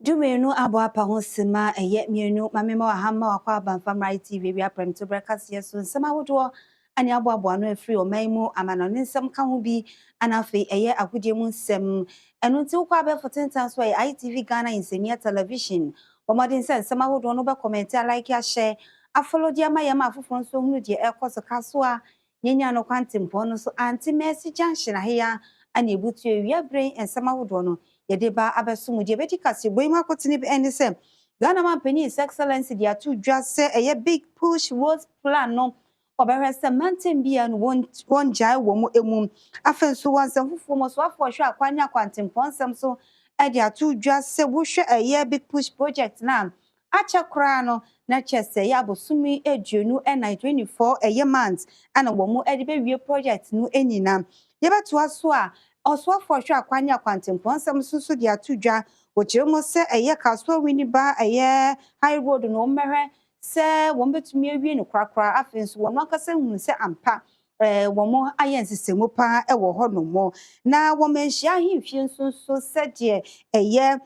Dumenu abo apa ho sema eye mienu mamema wa hama wa kwa Banfamrai TV bia Premtobere Kasie so nsema wodo ani abo ano afiri omaimu amano ne nsem ka ho bi anafe eye agodie mu nsem eno nti kwa be fotentan so ITV Ghana Insenia Television bomodin se nsema wodo no be comment like ya share afolo dia mayema afofo nso hunu die ekoso kaso a nyenya no kwantempo no so anti Mercy Junction aheya ani ebutu ewia brain nsema wodo no yedeba abesumu die beti Kasie boyima kotini be ene se Ghana man His Excellency dia to just say a big push road plan no obere se mountain bia no won jai wo mu emu afenso wansem fufu mo so afo hwe akwanya kwantempon sem so e dia to just say wo hwe a big push project na acha kra no na chese ya bosumi eduonu e 924 months ana wo mu e de be wie project no enyina yebeto aso a oswa for hwe akwanya kwantempon sem so dia to dwa wochiremo se kaso wini ba high road no mehwe se won betumi awie no kwakra afenso won akase hu se ampa won ayen sisemu pa wo ho no mo na won menhia himfie nso so se de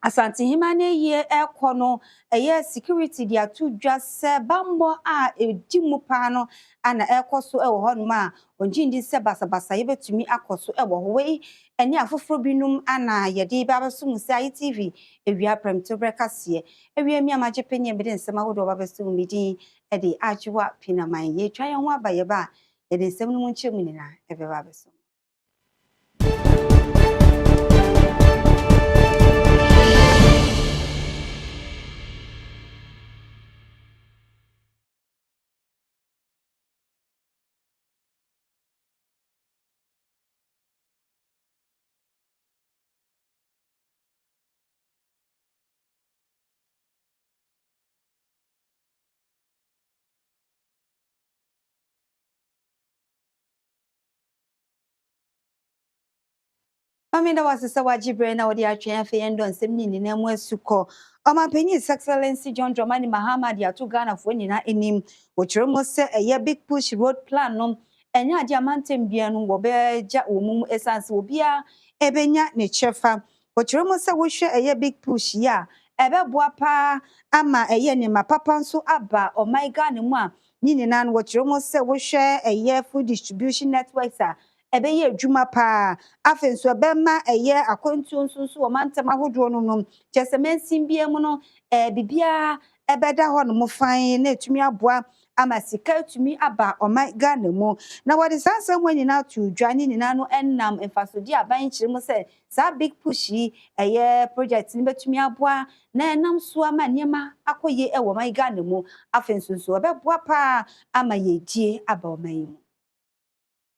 Asante himane ye ekono security dia to just bambo a edimu pa no ana ekoso wo ho no ma onjindi se basabasa ye betumi akoso wo ho we eni afoforo binum ana yede ba basum se ITV ewia Premtobere Kasie ewia mi amaje penye be nsem ahodo ba basum midi e de ajiwa pinaman ye twa ye ho abaye ba ye de nsem no mu nchemu ni na ebe ba basum Aminda wasesa wajibre na wodi atwe afa yendo nsem nyini na mu asuko His Excellency John Dramani Mahama dia to Ghana fo nyina enim wochiremo se big push road plan no enya ade amantem bia no wo beja omum essence obia ebenya ne chefa wochiremo se wo hwe big push ya ebeboa pa ama ne mapapa nso aba my Ghana mu a nyini na no wochiremo se wo hwe food distribution networks a ebeye adwuma pa afenso ebema akontu nso wo mantem ahodo no chese mensim bia mu no bibia ebeda ho no mofan na etumi aboa ama sika etumi aba my Ghana mu na wodi sansa nwani na to dwane ni na no ennam enfasodi aban kyeremu se sa big push project ni betumi aboa na enam so ama niema akoye my Ghana mu afenso so ebeboa pa ama yedie aba my mu.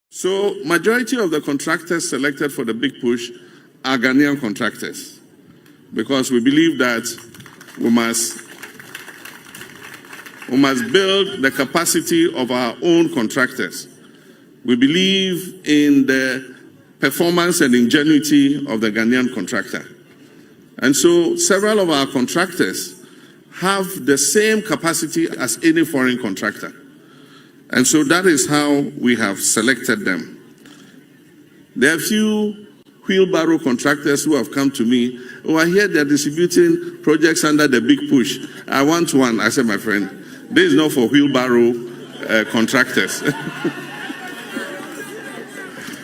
So, majority of the contractors selected for the big push are Ghanaian contractors, because we believe that we must build the capacity of our own contractors. We believe in the performance and ingenuity of the Ghanaian contractor. And so, several of our contractors have the same capacity as any foreign contractor. And so that is how we have selected them. There are a few wheelbarrow contractors who have come to me. Oh, I hear they're distributing projects under the big push. I want one. I said, my friend, this is not for wheelbarrow contractors.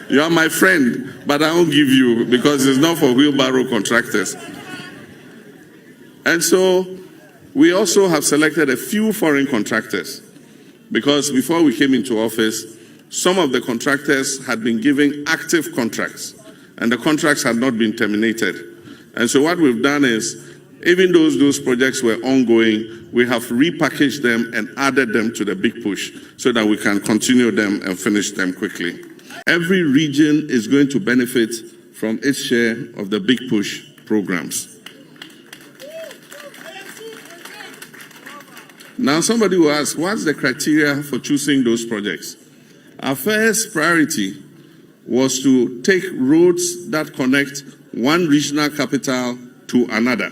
You are my friend, but I won't give you because it's not for wheelbarrow contractors. And so we also have selected a few foreign contractors, because before we came into office, some of the contractors had been given active contracts, and the contracts had not been terminated. And so what we've done is, even though those projects were ongoing, we have repackaged them and added them to the big push so that we can continue them and finish them quickly. Every region is going to benefit from its share of the big push programs. Now, somebody will ask, what's the criteria for choosing those projects? Our first priority was to take roads that connect one regional capital to another.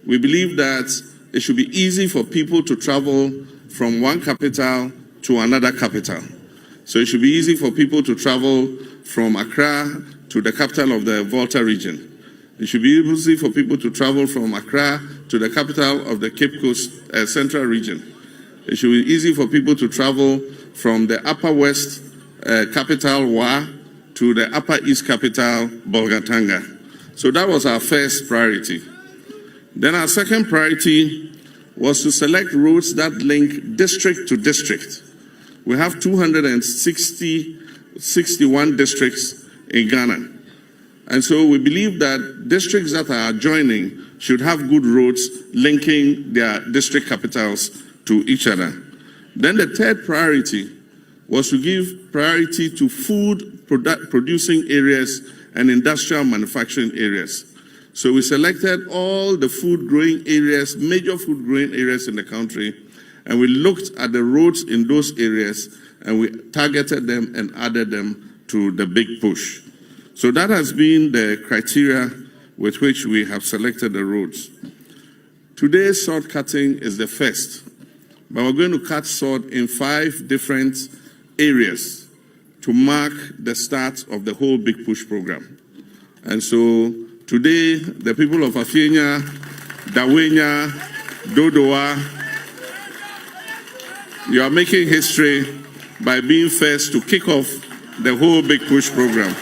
We believe that it should be easy for people to travel from one capital to another capital. So it should be easy for people to travel from Accra to the capital of the Volta region. It should be easy for people to travel from Accra to the capital of the Cape Coast Central Region. It should be easy for people to travel from the Upper West capital, Wa, to the Upper East capital, Bolgatanga. So that was our first priority. Then our second priority was to select roads that link district to district. We have 261 districts in Ghana. And so we believe that districts that are adjoining should have good roads linking their district capitals to each other. Then the third priority was to give priority to food producing areas and industrial manufacturing areas. So we selected all the food growing areas, major food growing areas in the country, and we looked at the roads in those areas and we targeted them and added them to the big push. So that has been the criteria with which we have selected the roads. Today's sword cutting is the first, but we're going to cut sword in 5 different areas to mark the start of the whole big push program. And so today, the people of Afienya, Dawenya, Dodowa, you are making history by being first to kick off the whole big push program.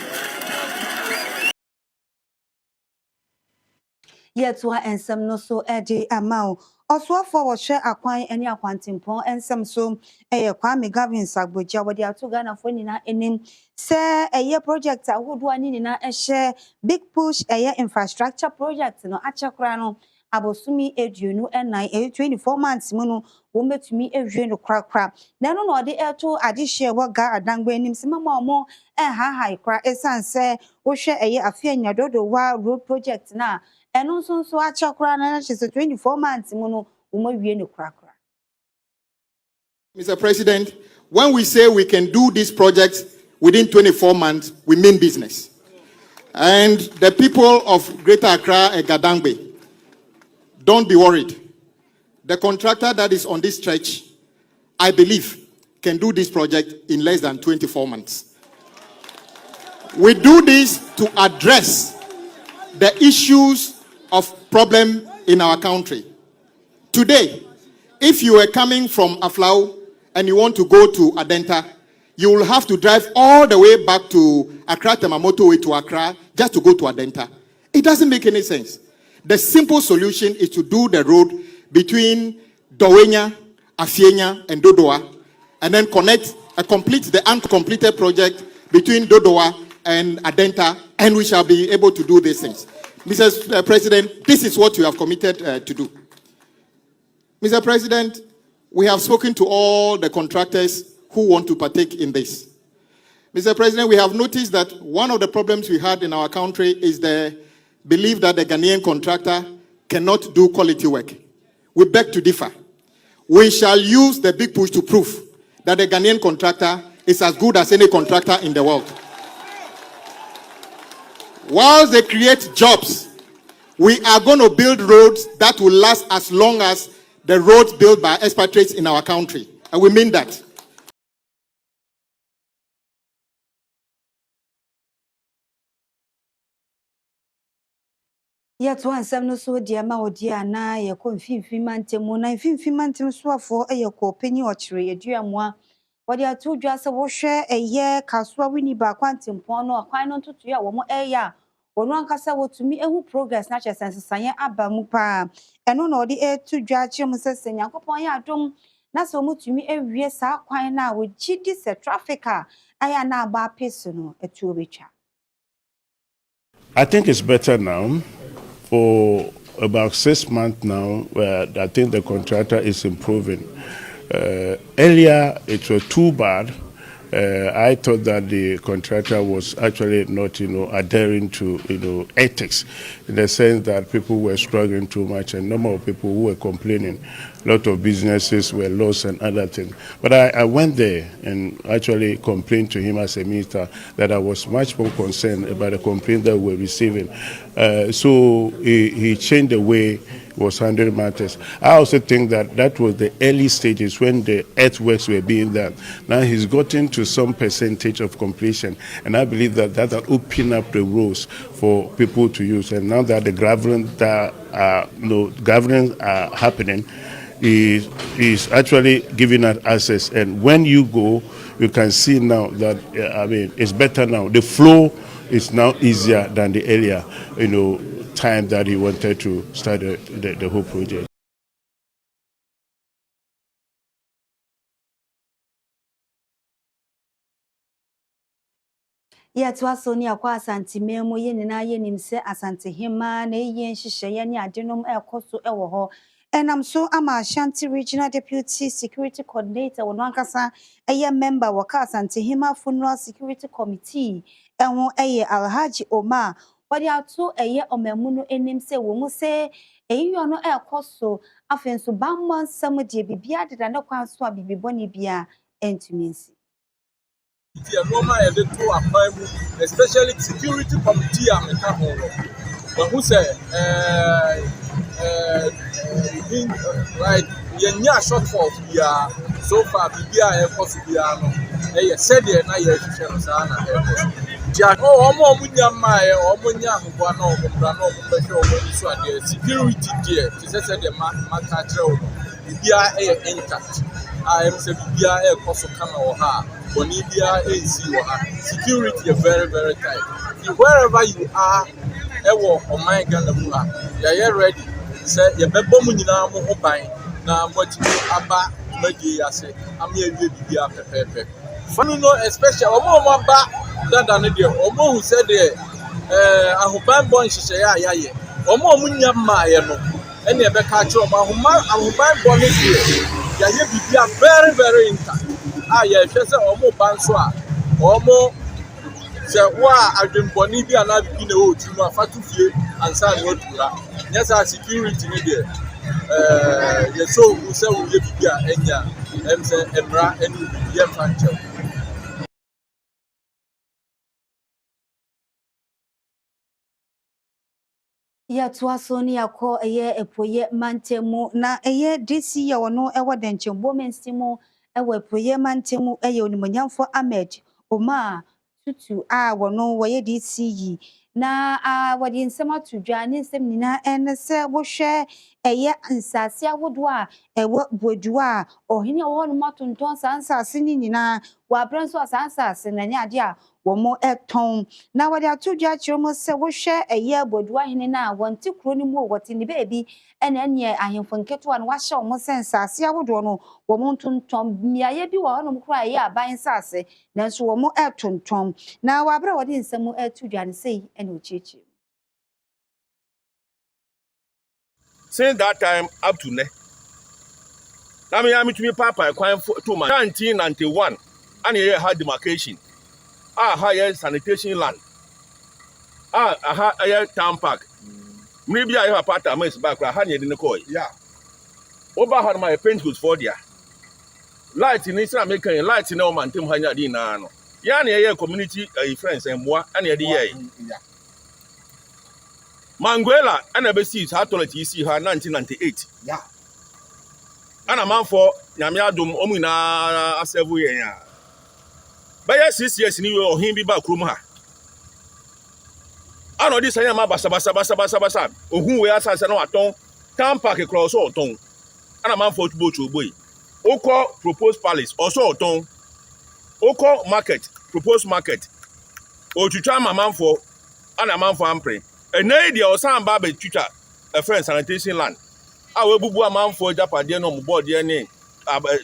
Yet one and some no so edi amount. Also for share a coin any acquainting pon and some so a Kwame Gavin Sagboja where they are to Ghana for Nina in him. Say a year project I would one in a share big push a year infrastructure project no Achacrano Abosumi Edunu and 24 months mono wombe to me a no crack. Then no the air to addition what God adangwe him some more and high crack a son say o share a year a fear in your dodo wild road project now. And also so achakra na she's 24 months mono umawie ne krakra. Mr. President, when we say we can do this project within 24 months, we mean business. And the people of Greater Accra and Gadangbe, don't be worried. The contractor that is on this stretch, I believe, can do this project in less than 24 months. We do this to address the issues of problem in our country. Today, if you are coming from Aflau and you want to go to Adenta, you will have to drive all the way back to Accra Temamoto way to Accra just to go to Adenta. It doesn't make any sense. The simple solution is to do the road between Dawenya, Afienya, and Dodowa, and then complete the uncompleted project between Dodowa and Adenta, and we shall be able to do these things. Mr. President, this is what you have committed to do. Mr. President, we have spoken to all the contractors who want to partake in this. Mr. President, we have noticed that one of the problems we had in our country is the belief that the Ghanaian contractor cannot do quality work. We beg to differ. We shall use the big push to prove that the Ghanaian contractor is as good as any contractor in the world. Whilst they create jobs, we are going to build roads that will last as long as the roads built by expatriates in our country. And we mean that. Yet one some no so dear ma odia na ye ko mfimfim mantemu na mfimfim mantem so afo ye ko penny ochre eduamoa wode ato dwa se wo hwe eye kasoa wini ba kwantempon no akwan no totu ya wo mo eya wono ankasa wotumi ehu progress na chesensesan aba mu pa eno na ode etu dwa chim sese nyankopon ya adom na so mutumi ewie sa kwan na wo gidi se traffica aya na aba peso no etu obetwa. I think it's better now. For about 6 months now, I think the contractor is improving. Earlier, it was too bad. I thought that the contractor was actually not, adhering to, ethics, in the sense that people were struggling too much, and number of people who were complaining. A lot of businesses were lost and other things. But I went there and actually complained to him as a minister that I was much more concerned about the complaints that we were receiving. So he changed the way was handling matters. I also think that was the early stages when the earthworks were being done. Now he's gotten to some percentage of completion, and I believe that will open up the roads for people to use. And now that the gravelings are happening, is actually giving us access. And when you go, you can see now that it's better now. The flow is now easier than the earlier, time that he wanted to start the whole project. Yɛtoa so ne akɔ asanteme mu yɛ nyinaa yɛnim sɛ asantehema na ɛyɛ nhyehyɛeɛ ne adenom ɛkɔ so ɛwɔ hɔ. Ɛnam so ama Ashanti Regional Deputy Security Coordinator wɔn ankasa ɛyɛ member wɔ asantehema Funeral Security Committee ɛho ɛyɛ Alhaji Omar wɔde ato ɛyɛ ɔmamu no anim sɛ wɔn mu sɛ ɛyɛ no ɛkɔ so afei nso bamma nsɛm deɛ bibia deda ne kwan so a bibibɔne bia ɛntumi nsi. Especially security committee but who say right shortfall so far said na security there said the intact I am saying security is very, very tight. Wherever you are, on my Ghana, you are ready. Say, you be bomunina mo obai na what you aba media say. I'm here to be a pepe. Funny no, especially Omo ba than the Omo who said there. I hope I'm born. She say ya. Omo munya ma ye no. Any ebe catch up. I hope I'm born here. You be very, very intact. Yes, Omo Banswa, Omo, say, I've been born be an Abby in the old room, Fatu Fie, and San Rotura. Yes, our security media. Yes, so we say we give you Enya, Emra, and Yem Fancho. Yɛtoa so ne akɔ ɛyɛ epoye mantemu na ɛyɛ DC yɛ wɔno ɛwɔ denkyembo mensi mu ɛwɔ epoye mantemu ɛyɛ onimonyamfo Ahmed Omar Tutu a wɔno wɔyɛ DC yi na wɔde nsɛm ato dwa ne nsɛm nyinaa ɛne sɛ wohwɛ ɛyɛ nsase ahodoɔ a ɛwɔ boadua a ɔhene ɔwɔ no matonton sansase ne nyinaa wɔabrɛ nso sansase na ne ade a wɔn ɛtɔn na wɔde ato dwa kyerɛ mu sɛ wohwɛ ɛyɛ boadua hene na wɔnte kuro no mu wɔte ne baabi ɛna ɛneɛ ahemfo nketewa no wahyɛ wɔn sɛ nsase ahodoɔ no wɔn ntontɔn mmeaeɛ bi wɔ hɔnom kora ɛyɛ aban nsase nanso wɔn ɛtontɔn na wɔabrɛ wɔde nsɛm ɛto dwa ne sɛ ɛna ɔkyerɛkyerɛ. Since that time up to now, I mean, to me, Papa, 1991, and he had demarcation. Higher sanitation land. Higher town park. Maybe I have a part of my back. I had in the coy. Yeah. Over had my paint goods for there. Light in Israel making lights in Oman, Tim Hanyadina. Yani community friends and moi, and the year. Manguela, and I see her toilet, you see her 1998. Yeah. And a man for Yamiadum Omina several years. But yes, 6 years in you or him be back room. I know this I am basa. Who we are as an aton, town park across all tongue. And a man for boat to boy. Oko proposed palace, also tongue. Oko market, proposed market. Or to try my man for and a man for ampre. A lady or some baby tutor, a friend sanitation land. I will be a man for Japan, no board, dear name.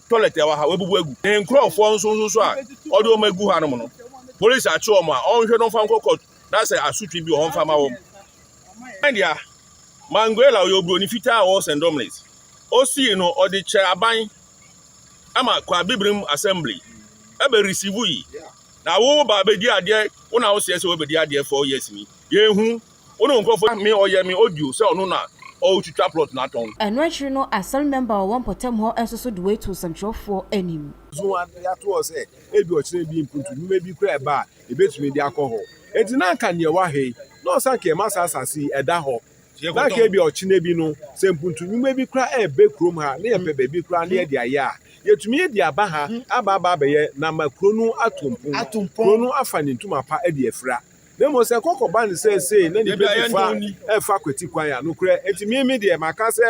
Toilet, however, and crow for so, although my good animal. Police are trauma, all you don't find court. That's a suit be on farmer home. And yeah, Manguela, your bonifita horse and dominies. You know, or the chair buying. I'm a quabibrim assembly. Ever receive we. Now, oh, baby, dear, when I was yes over the idea 4 years me. Ye who, don't go for me or yemi audio, so no, not. Oh, to tap lot not on. And right, you know, as some member of 1 potem ho and so the way to central for any. So what was it? It was being put to maybe cry bar, a bit with the alcohol. It's not can you wahe, no sake massa see a daho. na ka bi ochine bi no se mpuntu nwuma bi kra e be krom ha na ye pe be bi kra na ye dia ya yetumi ye dia ba ha aba be ye na makro no atompon kro no afa ne ntuma pa e dia fra na mo se kokoba ne se na ni be fa e fa kweti kwan ya no kra etimi mi dia maka se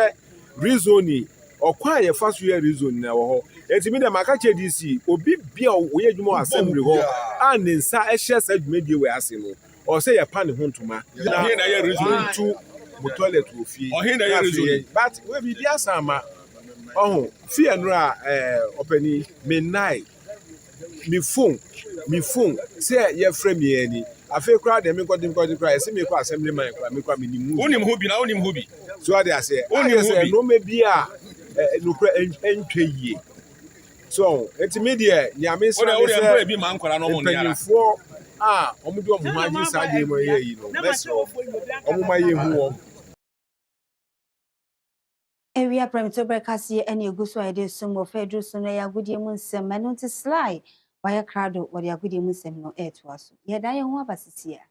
reasoning okwa ye fa so ye reason na wo ho etimi de maka che DC obi bia wo ye dwuma assembly ho a ne nsa e hye sa dwuma die we ase no o se ye pa ne ho ntuma na ye reason to mo toilet wo fie na ye reason but we bi dia sama oh fie no a opani midnight mi phone say ye frame ye ani afi kra de me godin kra ye se me kwa assembly man kra me kwa me ni mu onim ho bi na onim ho bi so ade ase onim ho bi no me bia no kra entwe yie so etimi de nyame sa o de bi man kwara no mo ne yara penifo omo de omo ma ji sa de mo ye yi no meso omo ma ye hu o Area Premtobere Kasie ene eguso ide sumo fedru suno ya gudie mu nsem eno nti sly waya krado wode agudie mu nsem no eto aso ye dan ye ho abasisi a